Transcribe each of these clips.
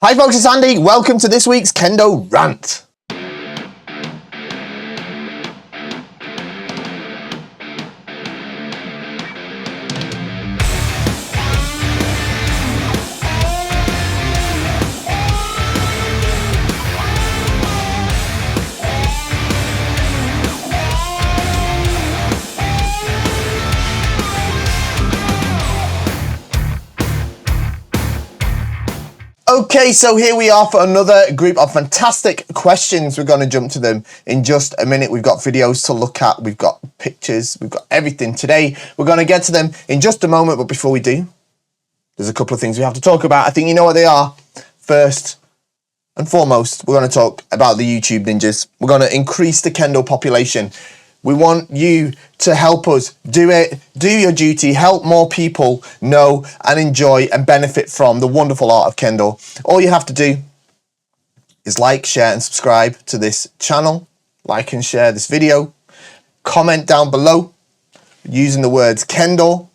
Hi folks, it's Andy. Welcome to this week's Kendo Rant. Okay, so here we are for another group of fantastic questions. We're going to jump to them in just a minute. We've got videos to look at, we've got pictures, we've got everything today. We're going to get to them in just a moment, but before we do, there's a couple of things we have to talk about. I think you know what they are. First and foremost, we're going to talk about the YouTube ninjas. We're going to increase the Kendo population. We want you to help us do it, do your duty, help more people know and enjoy and benefit from the wonderful art of Kendo. All you have to do is like, share and subscribe to this channel, like and share this video, comment down below using the words Kendo.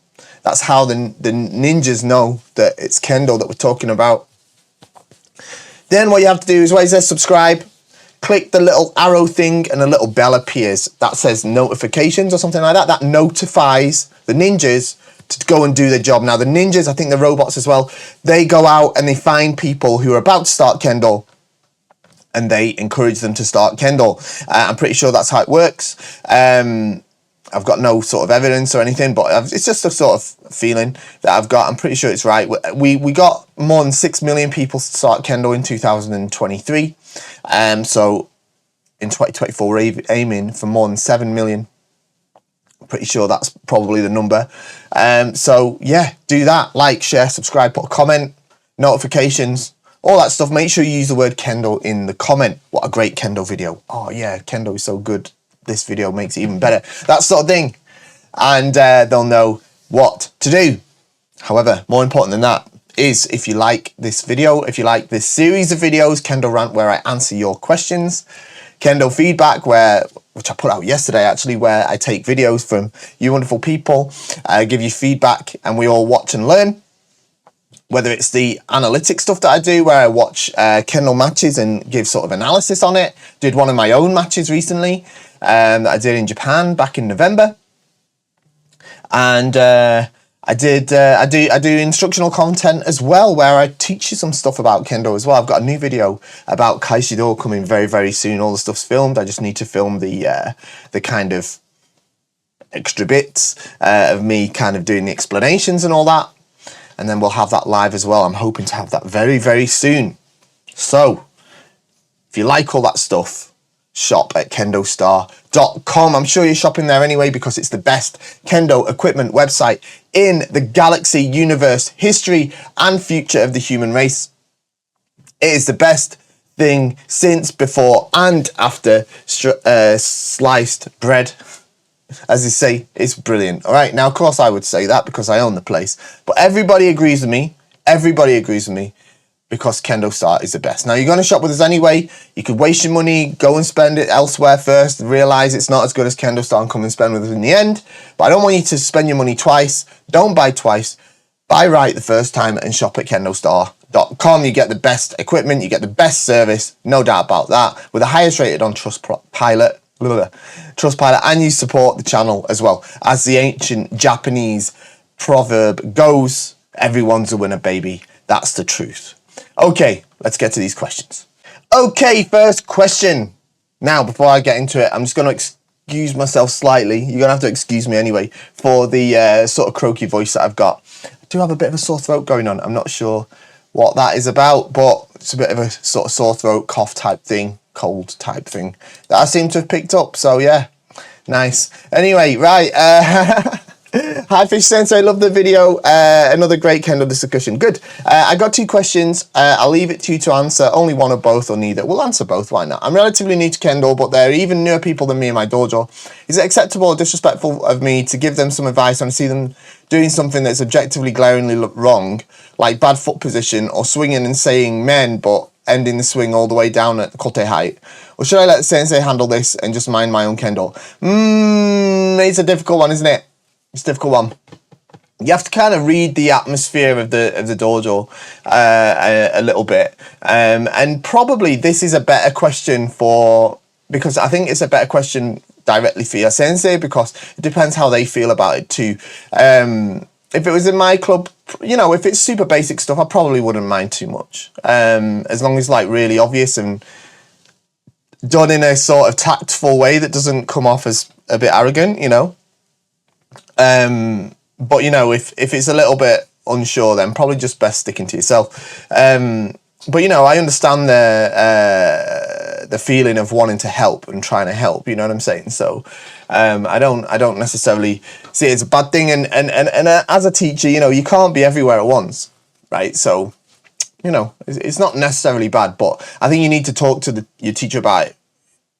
That's how the ninjas know that it's Kendo that we're talking about. Then what you have to do is where it says subscribe, click the little arrow thing and a little bell appears that says notifications or something like that. That notifies the ninjas to go and do their job. Now the ninjas, I think the robots as well, they go out and they find people who are about to start Kendo and they encourage them to start Kendo. I'm pretty sure that's how it works. I've got no sort of evidence or anything, but it's just a sort of feeling that I've got. I'm pretty sure it's right. We got more than 6 million people to start Kendo in 2023. So in 2024, we're aiming for more than 7 million. I'm pretty sure that's probably the number. So yeah, do that. Like, share, subscribe, put a comment, notifications, all that stuff. Make sure you use the word Kendo in the comment. What a great Kendo video. Oh yeah, Kendo is so good. This video makes it even better. That sort of thing. And they'll know what to do. However, more important than that is if you like this video, if you like this series of videos, Kendo Rant, where I answer your questions, Kendo Feedback, which I put out yesterday actually, where I take videos from you wonderful people, give you feedback and we all watch and learn. Whether it's the analytic stuff that I do, where I watch Kendo matches and give sort of analysis on it. Did one of my own matches recently that I did in Japan back in November. And I do instructional content as well, where I teach you some stuff about Kendo as well. I've got a new video about Kaeshi-Do coming very, very soon. All the stuff's filmed. I just need to film the kind of extra bits of me kind of doing the explanations and all that. And then we'll have that live as well. I'm hoping to have that very, very soon. So if you like all that stuff, shop at KendoStar.com. I'm sure you're shopping there anyway because it's the best Kendo equipment website in the galaxy, universe, history and future of the human race. It is the best thing since, before and after sliced bread. As they say, it's brilliant. All right, now of course I would say that because I own the place, but everybody agrees with me. Everybody agrees with me because KendoStar is the best. Now you're going to shop with us anyway. You could waste your money, go and spend it elsewhere first, realize it's not as good as KendoStar and come and spend with us in the end. But I don't want you to spend your money twice. Don't buy twice. Buy right the first time and shop at KendoStar.com. You get the best equipment, you get the best service, no doubt about that. We're the highest rated on Trustpilot, and you support the channel as well. As the ancient Japanese proverb goes, everyone's a winner, baby. That's the truth. Okay, let's get to these questions. Okay, first question. Now, before I get into it, I'm just going to excuse myself slightly. You're going to have to excuse me anyway for the sort of croaky voice that I've got. I do have a bit of a sore throat going on. I'm not sure what that is about, but it's a bit of a sort of sore throat, cough type thing, cold type thing that I seem to have picked up. So yeah, nice. Anyway, right. Hi Fish Sensei, love the video. Another great Kendo discussion. Good. I got two questions. I'll leave it to you to answer. Only one or both or neither. We'll answer both, why not? I'm relatively new to Kendo, but there are even newer people than me in my dojo. Is it acceptable or disrespectful of me to give them some advice when I see them doing something that's objectively glaringly wrong, like bad foot position or swinging and saying men, but ending the swing all the way down at kote height? Or should I let the sensei handle this and just mind my own Kendo? It's a difficult one, isn't it? It's a difficult one. you have to kind of read the atmosphere of the dojo a little bit, and probably this is a better question because I think it's a better question directly for your sensei, because it depends how they feel about it too. If it was in my club, if it's super basic stuff, I probably wouldn't mind too much, as long as like really obvious and done in a sort of tactful way that doesn't come off as a bit arrogant, But if it's a little bit unsure, then probably just best sticking to yourself. But I understand the feeling of wanting to help and trying to help. You know what I'm saying? So I don't necessarily see it as a bad thing. And as a teacher, you can't be everywhere at once, right? So it's not necessarily bad, but I think you need to talk to your teacher about it,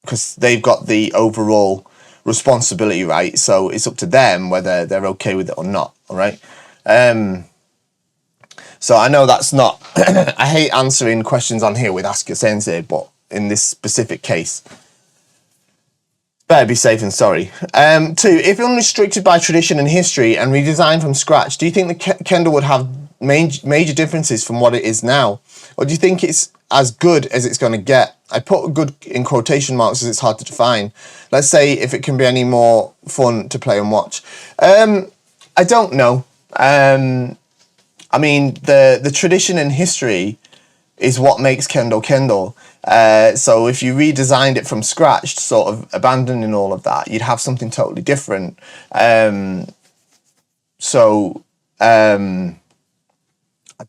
because they've got the overall responsibility, right? So it's up to them whether they're okay with it or not. All right. So I know that's not. I hate answering questions on here with Ask Your Sensei, but in this specific case, better be safe than sorry. 2, if unrestricted by tradition and history and redesigned from scratch, do you think the Kendo would have major differences from what it is now, or do you think it's as good as it's going to get? I put good in quotation marks as it's hard to define. Let's say if it can be any more fun to play and watch. I don't know. I mean, the tradition and history is what makes Kendo Kendo. So if you redesigned it from scratch, sort of abandoning all of that, you'd have something totally different. I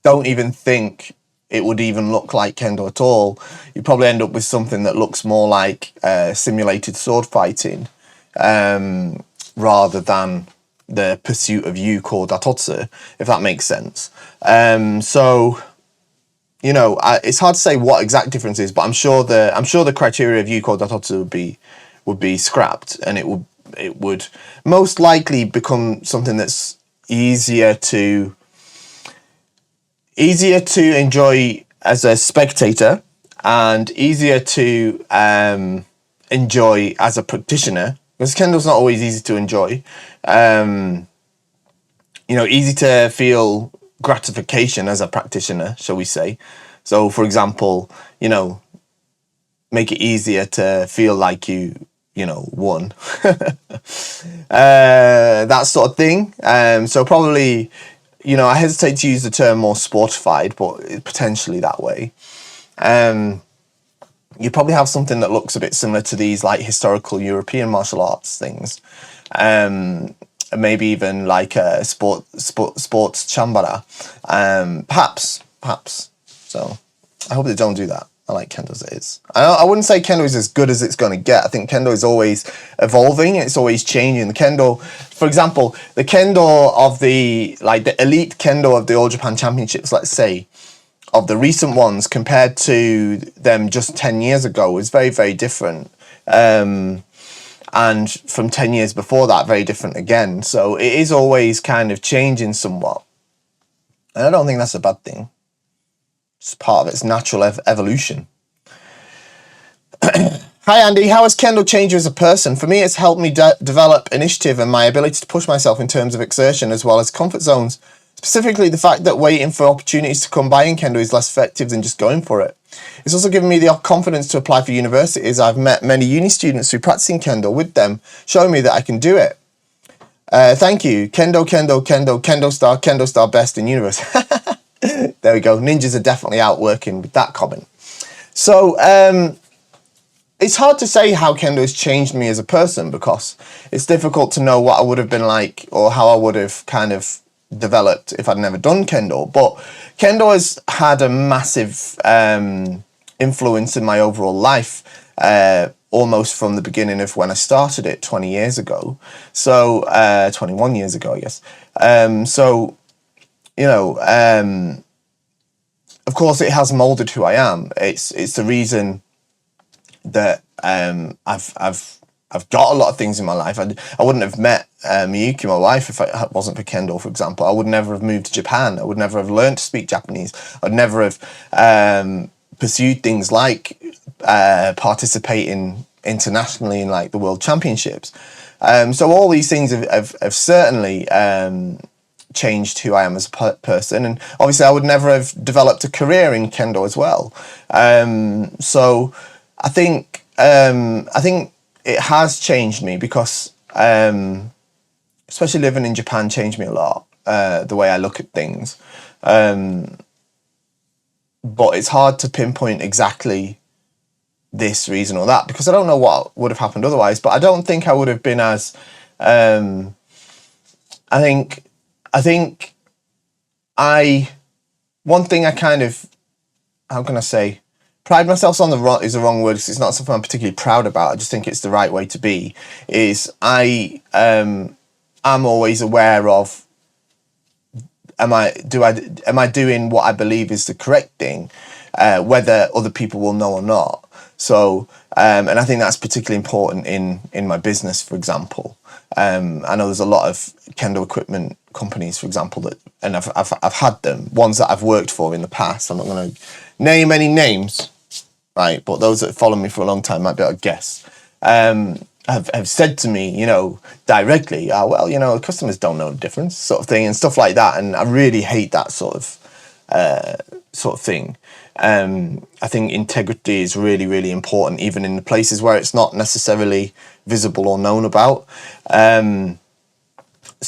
don't even think it would even look like Kendo at all. You'd probably end up with something that looks more like simulated sword fighting, rather than the pursuit of Yu called Datotsu, if that makes sense. It's hard to say what exact difference is, but I'm sure the criteria of Yu called Datotsu would be scrapped, and it would most likely become something that's easier to enjoy as a spectator and easier to enjoy as a practitioner, because Kendo's not always easy to enjoy. Easy to feel gratification as a practitioner, shall we say. So, for example, make it easier to feel like you won. That sort of thing. So probably, I hesitate to use the term more sportified, but potentially that way. You probably have something that looks a bit similar to these like historical European martial arts things. Maybe even like a sports chambara. Perhaps. So I hope they don't do that. I like Kendo as it is. I wouldn't say Kendo is as good as it's going to get. I think Kendo is always evolving. It's always changing. The Kendo, for example, the Kendo of the elite Kendo of the All Japan Championships, let's say, of the recent ones compared to them just 10 years ago is very, very different. And from 10 years before that, very different again. So it is always kind of changing somewhat. And I don't think that's a bad thing. It's part of its natural evolution. Hi, Andy. How has Kendo changed you as a person? For me, it's helped me develop initiative and my ability to push myself in terms of exertion as well as comfort zones. Specifically, the fact that waiting for opportunities to come by in Kendo is less effective than just going for it. It's also given me the confidence to apply for universities. I've met many uni students who practicing Kendo with them, showing me that I can do it. Thank you. Kendo, KendoStar best in universe. There we go. Ninjas are definitely out working with that comment. So, it's hard to say how Kendo has changed me as a person, because it's difficult to know what I would have been like or how I would have kind of developed if I'd never done Kendo. But Kendo has had a massive influence in my overall life, almost from the beginning of when I started it 20 years ago. So 21 years ago, I guess. Of course, it has molded who I am. It's the reason that I've got a lot of things in my life. I wouldn't have met Miyuki, my wife, if it wasn't for Kendo, for example. I would never have moved to Japan. I would never have learned to speak Japanese. I'd never have pursued things like participating internationally in like the World Championships. So all these things have certainly changed who I am as a person, and obviously I would never have developed a career in Kendo as well. So I think it has changed me because especially living in Japan changed me a lot, the way I look at things. But it's hard to pinpoint exactly this reason or that, because I don't know what would have happened otherwise. But I don't think I would have been as I think one thing I kind of, how can I say, pride myself on is the wrong word, because it's not something I'm particularly proud about. I just think it's the right way to be. Is I am always aware of, am I doing what I believe is the correct thing, whether other people will know or not. So and I think that's particularly important in my business, for example. I know there's a lot of Kendo equipment companies, for example, that, and I've had them, ones that I've worked for in the past. I'm not going to name any names, right? But those that follow me for a long time might be able to guess. Have said to me, you know, directly, well, you know, customers don't know the difference, sort of thing, and stuff like that. And I really hate that sort of thing. I think integrity is really, really important, even in the places where it's not necessarily visible or known about. And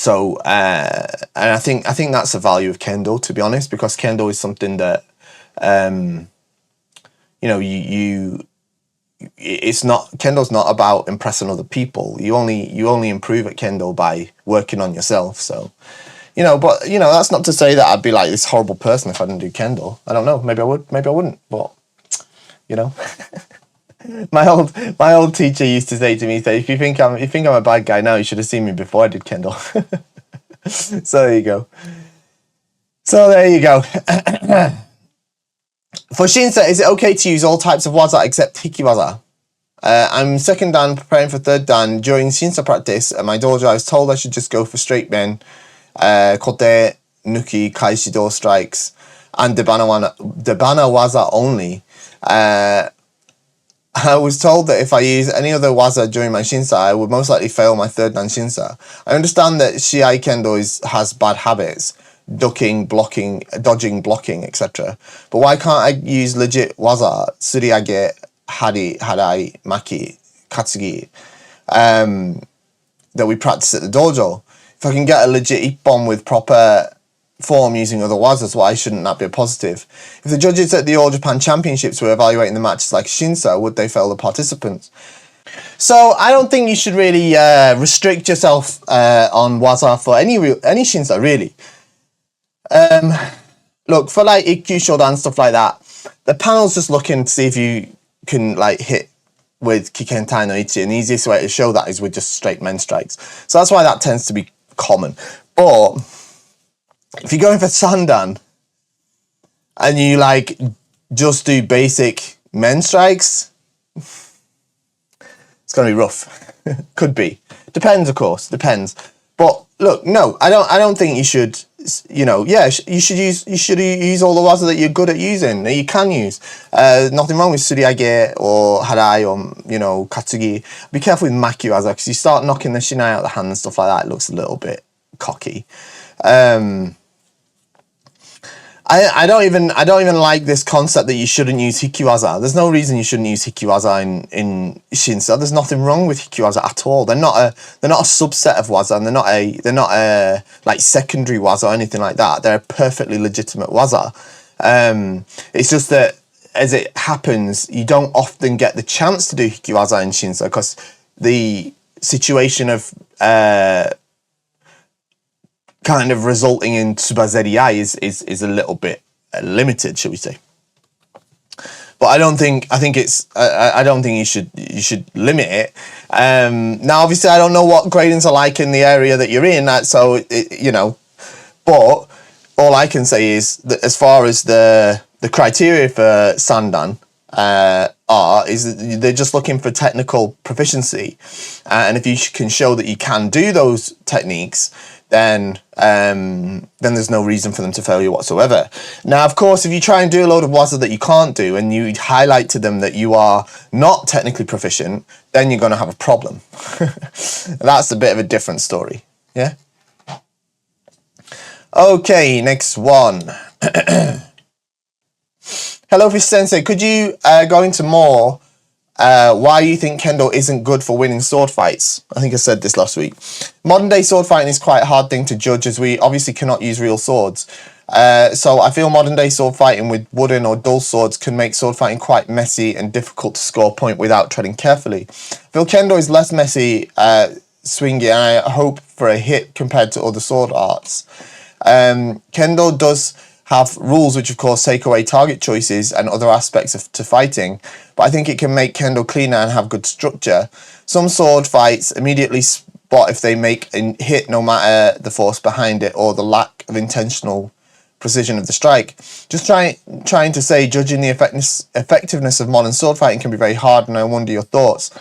I think that's the value of Kendo, to be honest, because Kendo is something that, you know, it's not, Kendo's not about impressing other people. You only improve at Kendo by working on yourself. So, you know, but, you know, that's not to say that I'd be like this horrible person if I didn't do Kendo. I don't know. Maybe I would, maybe I wouldn't. But, you know, my old teacher used to say to me, if you think I'm a bad guy now, you should have seen me before I did Kendo. So there you go. For Shinsa, is it okay to use all types of Waza except Hiki Waza? I'm second dan, preparing for third dan. During Shinsa practice at my dojo, I was told I should just go for straight men, kote, nuki, Kaeshi-Do strikes, and debana Waza only. I was told that if I use any other Waza during my Shinsa, I would most likely fail my third dan Shinsa. I understand that Shiai Kendo has bad habits, ducking, blocking, dodging, blocking, etc. But why can't I use legit Waza, Suriage, Hari, Harai, Maki, Katsugi, that we practice at the dojo? If I can get a legit Ippon with proper form using other Wazas, why shouldn't that be a positive? If the judges at the All Japan Championships were evaluating the matches like Shinsa, would they fail the participants? So I don't think you should really restrict yourself on Waza for any Shinsa, really. Look, for like Ikkyu Shodan and stuff like that, the panel's just looking to see if you can like hit with Kikentai no Ichi, and the easiest way to show that is with just straight men strikes. So that's why that tends to be common. But if you're going for Sandan and you like just do basic men strikes, it's gonna be rough. Could be. Depends, of course. Depends. But look, no, I don't think you should. You know, yeah, you should use all the Waza that you're good at using, that you can use. Nothing wrong with Suriage or Harai or, you know, Katsugi. Be careful with Maki Waza, because you start knocking the Shinai out of the hand and stuff like that, it looks a little bit cocky. I don't even like this concept that you shouldn't use Hikiwaza. There's no reason you shouldn't use Hikiwaza in Shinsa. There's nothing wrong with Hikiwaza at all. They're not a subset of Waza, and they're not a like secondary Waza or anything like that. They're a perfectly legitimate Waza. It's just that as it happens, you don't often get the chance to do Hikiwaza in Shinsa because the situation of kind of resulting in Tsubazeri is a little bit limited, shall we say? But I don't think you should limit it. Now, obviously, I don't know what gradings are like in the area that you're in, so you know. But all I can say is that as far as the criteria for Sandan is they're just looking for technical proficiency, and if you can show that you can do those techniques, then there's no reason for them to fail you whatsoever. Now, of course, if you try and do a load of Waza that you can't do, and you highlight to them that you are not technically proficient, then you're going to have a problem. That's a bit of a different story, yeah? Okay, next one. Hello, Fish Sensei. Could you go into more why you think Kendo isn't good for winning sword fights? I think I said this last week. Modern day sword fighting is quite a hard thing to judge as we obviously cannot use real swords. So I feel modern day sword fighting with wooden or dull swords can make sword fighting quite messy and difficult to score a point without treading carefully. I feel Kendo is less messy, swingy, and I hope for a hit compared to other sword arts. Kendo does have rules which of course take away target choices and other aspects to fighting, but I think it can make Kendo cleaner and have good structure. Some sword fights immediately spot if they make a hit no matter the force behind it or the lack of intentional precision of the strike. Just trying to say judging the effectiveness of modern sword fighting can be very hard, and I wonder your thoughts.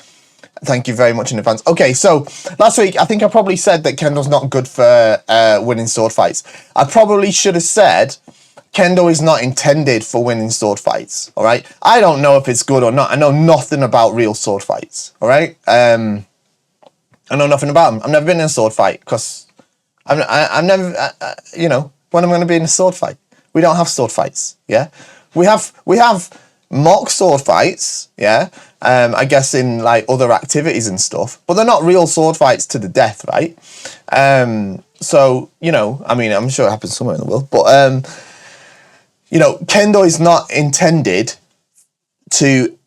Thank you very much in advance. Okay, so last week I think I probably said that Kendo's not good for winning sword fights. I probably should have said Kendo is not intended for winning sword fights. All right, I don't know if it's good or not. I know nothing about real sword fights. All right, I know nothing about them. I've never been in a sword fight because I've never, you know, when am I going to be in a sword fight? We don't have sword fights. Yeah, we have mock sword fights. Yeah, I guess in like other activities and stuff, but they're not real sword fights to the death, right? So you know, I mean, I'm sure it happens somewhere in the world, but you know, Kendo is not intended to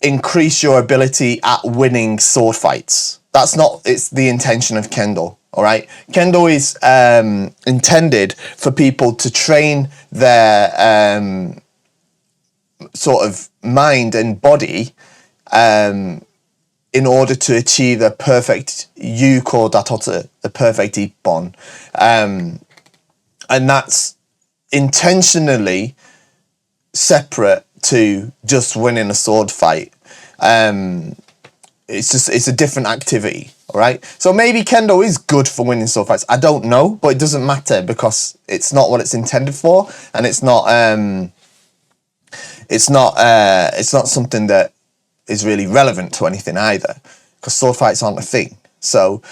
increase your ability at winning sword fights. That's not, it's the intention of Kendo, all right? Kendo is intended for people to train their sort of mind and body in order to achieve a perfect yuko datotsu, the perfect ippon. And that's intentionally separate to just winning a sword fight. It's a different activity, all right? So maybe Kendo is good for winning sword fights. I don't know, but it doesn't matter because it's not what it's intended for, and it's not something that is really relevant to anything either, because sword fights aren't a thing. So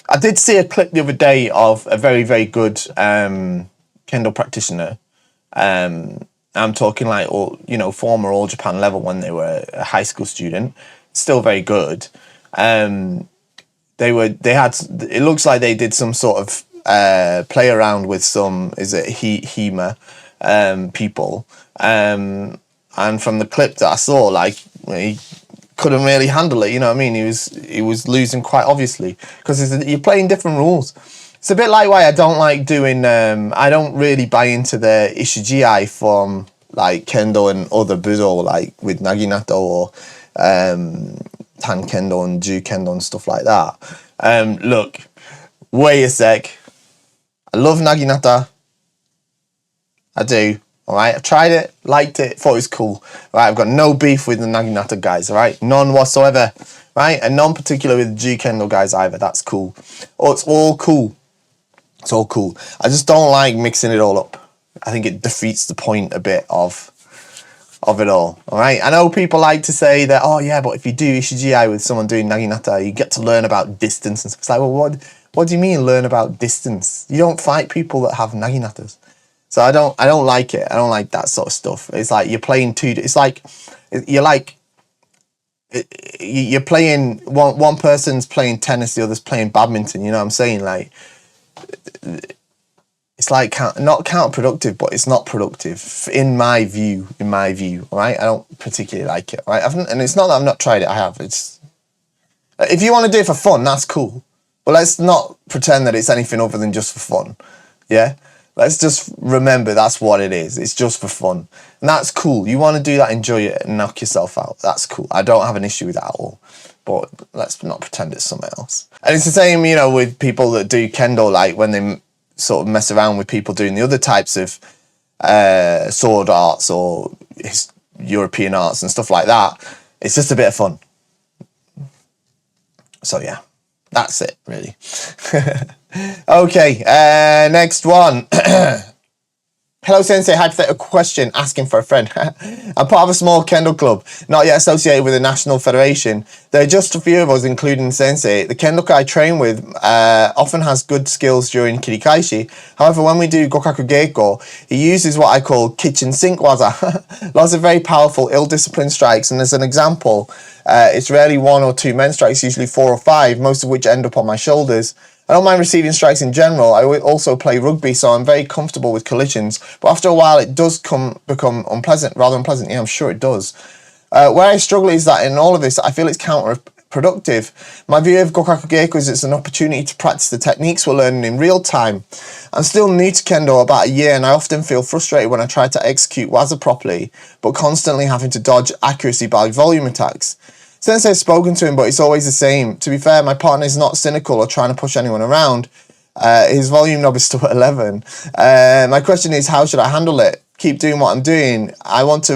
I did see a clip the other day of a very, very good Kendo practitioner. I'm talking like all, you know, former All Japan level when they were a high school student, still very good. It looks like they did some sort of play around with some, is it HEMA people, and from the clip that I saw, like he couldn't really handle it, you know what I mean? He was losing quite obviously because you're playing different rules. It's a bit like why I don't like doing, I don't really buy into the Ishijii from like Kendo and other Budo, like with Naginato or Tan Kendo and Ju Kendo and stuff like that. Look, wait a sec. I love Naginata. I do. All right, I've tried it, liked it, thought it was cool. All right, I've got no beef with the Naginata guys. All right, none whatsoever. Right, and none particular with the Ju Kendo guys either. That's cool. Oh, it's all cool. It's all cool. I just don't like mixing it all up. I think it defeats the point a bit of it all. All right. I know people like to say that, oh yeah, but if you do Ishijii with someone doing Naginata, you get to learn about distance and stuff. It's like, well, what do you mean learn about distance? You don't fight people that have Naginatas. So I don't like it. I don't like that sort of stuff. It's like you're playing you're playing one person's playing tennis, the other's playing badminton. You know what I'm saying? Like, it's like not counterproductive, but it's not productive in my view. All right, I don't particularly like it. Right, and it's not that I've not tried it. I have. It's if you want to do it for fun, that's cool. But let's not pretend that it's anything other than just for fun. Yeah, let's just remember that's what it is. It's just for fun, and that's cool. You want to do that, enjoy it, and knock yourself out. That's cool. I don't have an issue with that at all. But let's not pretend it's something else. And it's the same, you know, with people that do Kendo, like when they sort of mess around with people doing the other types of sword arts or European arts and stuff like that. It's just a bit of fun. So yeah, that's it really. Okay, next one. Hello, Sensei. Hypothetical question asking for a friend. I'm part of a small Kendo club, not yet associated with a national federation. There are just a few of us, including Sensei. The Kendo I train with often has good skills during Kirikaishi. However, when we do Gokaku Geiko, he uses what I call kitchen sink waza. Lots of very powerful, ill-disciplined strikes, and as an example, it's rarely 1 or 2 men strikes, usually 4 or 5, most of which end up on my shoulders. I don't mind receiving strikes in general. I also play rugby, so I'm very comfortable with collisions. But after a while, it does become unpleasant, rather unpleasant. Yeah, I'm sure it does. Where I struggle is that in all of this, I feel it's counterproductive. My view of Gokaku Geiko is it's an opportunity to practice the techniques we're learning in real time. I'm still new to Kendo, about a year, and I often feel frustrated when I try to execute Waza properly, but constantly having to dodge accuracy by volume attacks. Since I've spoken to him, but it's always the same. To be fair, my partner is not cynical or trying to push anyone around. His volume knob is still at 11. My question is, how should I handle it? Keep doing what I'm doing. I want to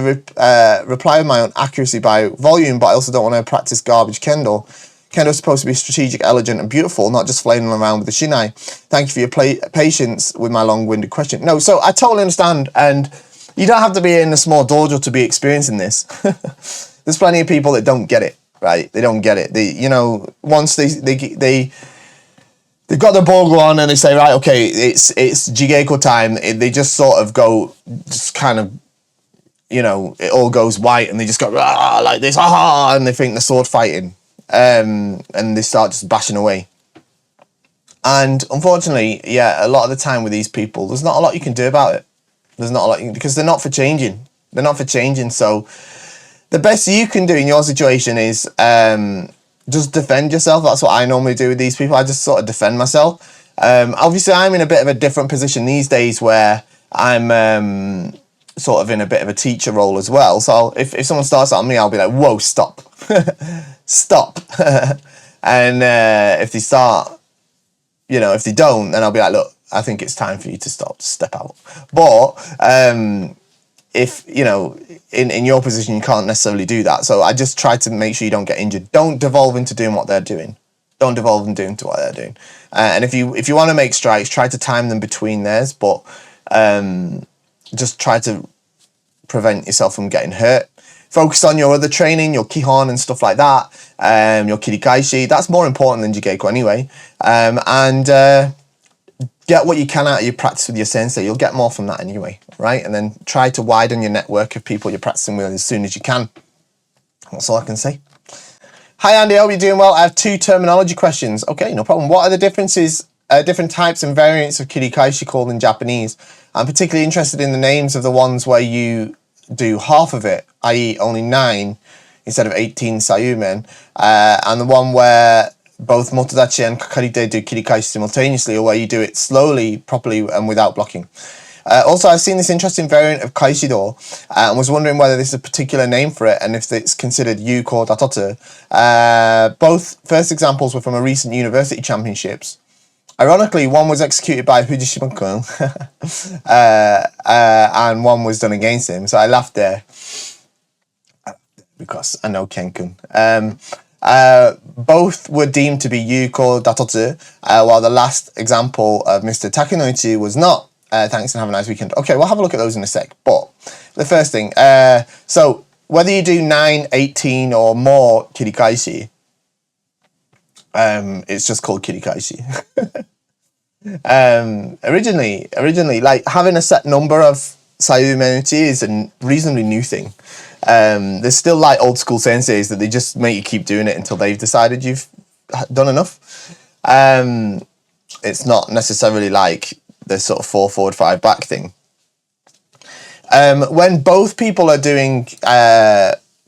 reply with my own accuracy by volume, but I also don't want to practice garbage Kendo. Kendo is supposed to be strategic, elegant, and beautiful, not just flailing around with the shinai. Thank you for your patience with my long-winded question. No, so I totally understand, and you don't have to be in a small dojo to be experiencing this. There's plenty of people that don't get it, right? They don't get it. They, you know, once they've got their bogo on and they say, right, okay, it's Jigeko time. They just sort of go, just kind of, you know, it all goes white and they just go like this, and they think they're sword fighting, and they start just bashing away. And unfortunately, yeah, a lot of the time with these people, there's not a lot you can do about it. There's not a lot because they're not for changing. They're not for changing. So the best you can do in your situation is just defend yourself. That's what I normally do with these people. I just sort of defend myself. Obviously, I'm in a bit of a different position these days where I'm sort of in a bit of a teacher role as well. So if someone starts on me, I'll be like, whoa, stop. Stop. And if they start, you know, if they don't, then I'll be like, look, I think it's time for you to step out. But if, you know, in your position, you can't necessarily do that. So I just try to make sure you don't get injured. Don't devolve into doing what they're doing. Don't devolve into what they're doing. And if you want to make strikes, try to time them between theirs, but just try to prevent yourself from getting hurt. Focus on your other training, your Kihon and stuff like that, your Kirikaishi. That's more important than Jigeko anyway. And get what you can out of your practice with your sensei. You'll get more from that anyway, right? And then try to widen your network of people you're practicing with as soon as you can. That's all I can say. Hi, Andy. I hope you're doing well. I have 2 terminology questions. Okay, no problem. What are the differences, different types and variants of Kirikaishi called in Japanese? I'm particularly interested in the names of the ones where you do half of it, i.e. only 9 instead of 18 sayumen, and the one where both Motodachi and Kakarite do Kirikaishi simultaneously, or where you do it slowly, properly, and without blocking. Also, I've seen this interesting variant of Kaeshi-Do, and was wondering whether this is a particular name for it, and if it's considered Yuko or Datotu. Both first examples were from a recent university championships. Ironically, one was executed by Fujishima-kun, and one was done against him, so I laughed there, because I know Ken-kun. Both were deemed to be Yuko Datotsu, while the last example of Mr. Takenouchi was not. Thanks and have a nice weekend. Okay, we'll have a look at those in a sec. But the first thing, so whether you do 9, 18 or more Kirikaishi, it's just called Kirikaishi. Originally, like having a set number of Sayumenuchi is a reasonably new thing. There's still like old school senseis that they just make you keep doing it until they've decided you've done enough. It's not necessarily like the sort of 4 forward 5 back thing. When both people are doing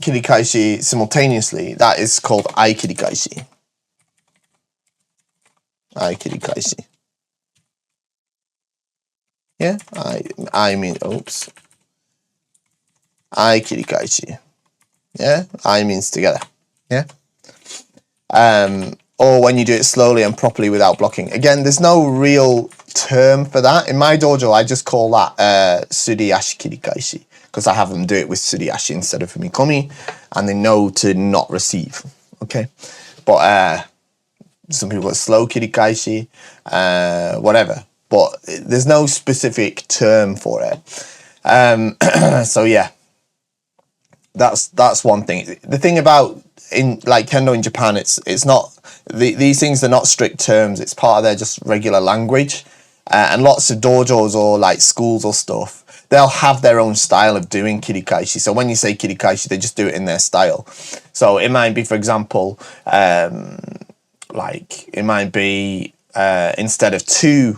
Kirikaishi simultaneously, that is called Ai Kirikaishi. Ai Kirikaishi. Yeah, I mean, oops. Ai Kirikaishi. Yeah, I means together. Yeah. Or when you do it slowly and properly without blocking. Again, there's no real term for that. In my dojo, I just call that Suriashi Kirikaishi, because I have them do it with Suriashi instead of Fumikomi, and they know to not receive. Okay, but some people are slow Kirikaishi, whatever. but there's no specific term for it. So yeah, that's one thing. The thing about in like Kendo in Japan, it's not these things are not strict terms. It's part of their just regular language, and lots of dojos or like schools or stuff, they'll have their own style of doing kirikaishi. So when you say kirikaishi, they just do it in their style. So it might be, for example, like it might be instead of 2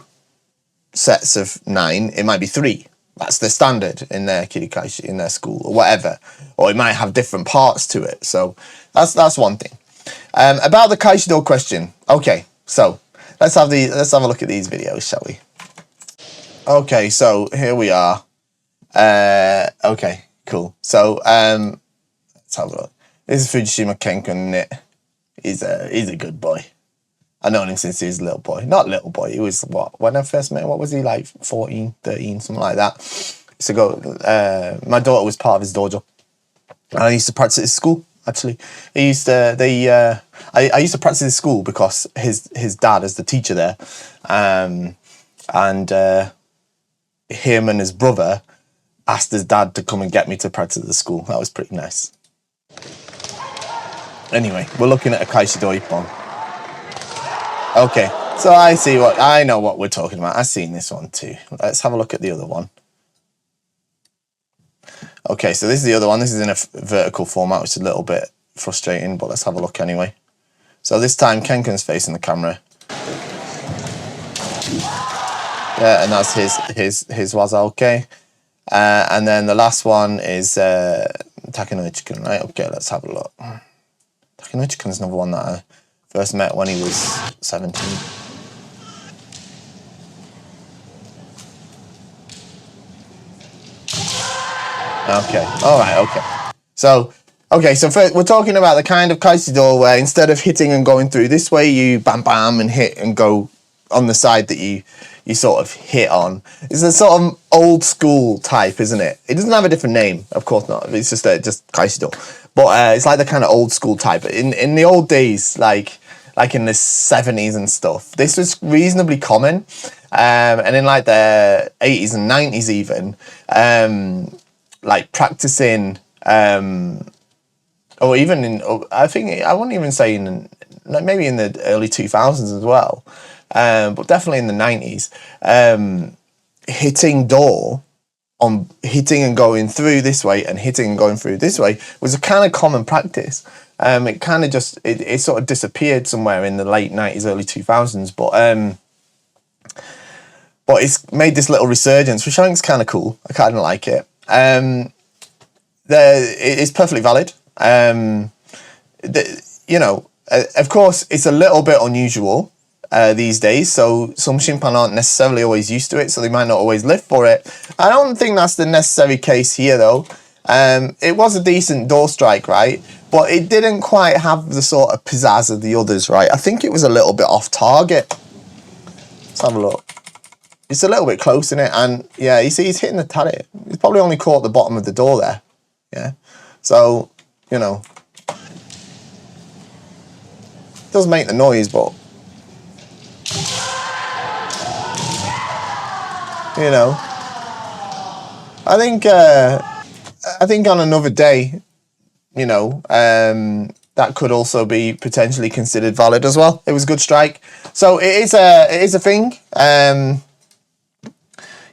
sets of 9, it might be 3. That's the standard in their kirikaishi, in their school or whatever. Or it might have different parts to it. So that's one thing. About the Kaeshi-Do question. Okay, so let's have a look at these videos, shall we? Okay, so here we are. Okay, cool. So let's have a look. This is Fujishima Kenko. He's a good boy. I've known him since he was a little boy. Not little boy, he was what? When I first met him, what was he, like 14, 13, something like that. So my daughter was part of his dojo. And I used to practice at his school, actually. I used to practice at his school because his dad is the teacher there. And him and his brother asked his dad to come and get me to practice at the school. That was pretty nice. Anyway, we're looking at a Kaeshi-Do Ippon. Okay, so I know what we're talking about. I've seen this one too. Let's have a look at the other one. Okay, so this is the other one. This is in a vertical format, which is a little bit frustrating, but let's have a look anyway. So this time Kenken's facing the camera. Yeah, and that's his Waza, okay. And then the last one is Takenouchi-kun, right? Okay, let's have a look. Takenouchi-kun is another one that I first met when he was 17. Okay, alright, okay. So first we're talking about the kind of Kaeshi-Do where instead of hitting and going through this way, you bam bam and hit and go on the side that you sort of hit on. It's a sort of old school type, isn't it? It doesn't have a different name, of course not. It's just Kaeshi-Do. But it's like the kind of old school type. In the old days, like in the 70s and stuff, this was reasonably common. And in like the 80s and 90s even, like practicing, or even in, I think, I wouldn't even say like maybe in the early 2000s as well, but definitely in the 90s, hitting and going through this way and hitting and going through this way was a kind of common practice. It kind of just, it sort of disappeared somewhere in the late 90s, early 2000s, but it's made this little resurgence, which I think is kind of cool. I kind of like it. It's perfectly valid. You know, of course, it's a little bit unusual these days, so some Shimpan aren't necessarily always used to it, so they might not always live for it. I don't think that's the necessary case here, though. It was a decent door strike, right? But it didn't quite have the sort of pizzazz of the others, right? I think it was a little bit off target. Let's have a look. It's a little bit close, isn't it? And yeah, you see he's hitting the target. He's probably only caught the bottom of the door there. Yeah. So, you know, it does make the noise, but you know, I think on another day, you know, that could also be potentially considered valid as well. It was a good strike. So it is a thing.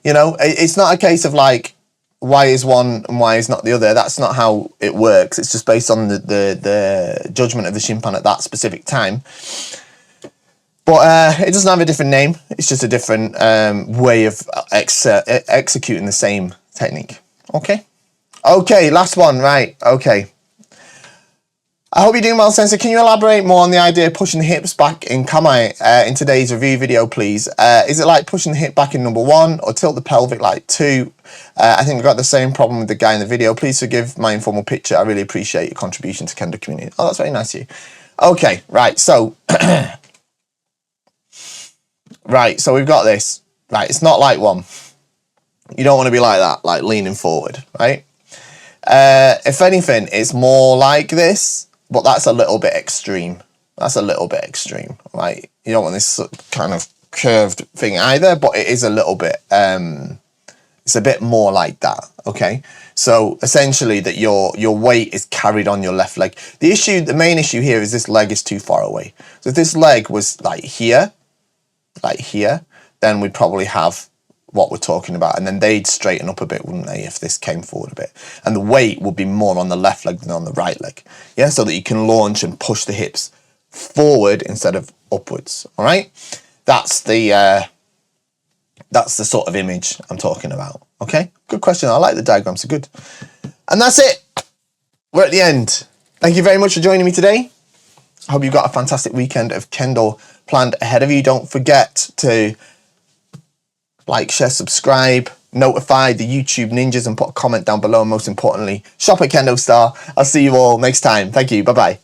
You know, it's not a case of like, why is one and why is not the other. That's not how it works. It's just based on the judgment of the Shimpan at that specific time. But it doesn't have a different name. It's just a different way of executing the same technique. Okay? Okay, last one, right. Okay. I hope you're doing well, Sensei. Can you elaborate more on the idea of pushing the hips back in kamai in today's review video, please? Is it like pushing the hip back in number 1 or tilt the pelvic like 2? I think we've got the same problem with the guy in the video. Please forgive my informal picture. I really appreciate your contribution to Kendo community. Oh, that's very nice of you. Okay, right, so... right, so we've got this. Right, it's not like 1. You don't want to be like that, like leaning forward, right? If anything, it's more like this. But that's a little bit extreme. That's a little bit extreme, right? You don't want this kind of curved thing either, but it is a little bit, it's a bit more like that, okay? So essentially that your weight is carried on your left leg. The main issue here is this leg is too far away. So if this leg was like here, then we'd probably have what we're talking about, and then they'd straighten up a bit, wouldn't they, if this came forward a bit, and the weight would be more on the left leg than on the right leg, yeah, so that you can launch and push the hips forward instead of upwards. All right, that's the sort of image I'm talking about. Okay, good question. I like the diagrams, are good. And that's it, we're at the end. Thank you very much for joining me today. I hope you've got a fantastic weekend of Kendo planned ahead of you. Don't forget to like, share, subscribe, notify the YouTube ninjas, and put a comment down below. And most importantly, shop at KendoStar. I'll see you all next time. Thank you. Bye-bye.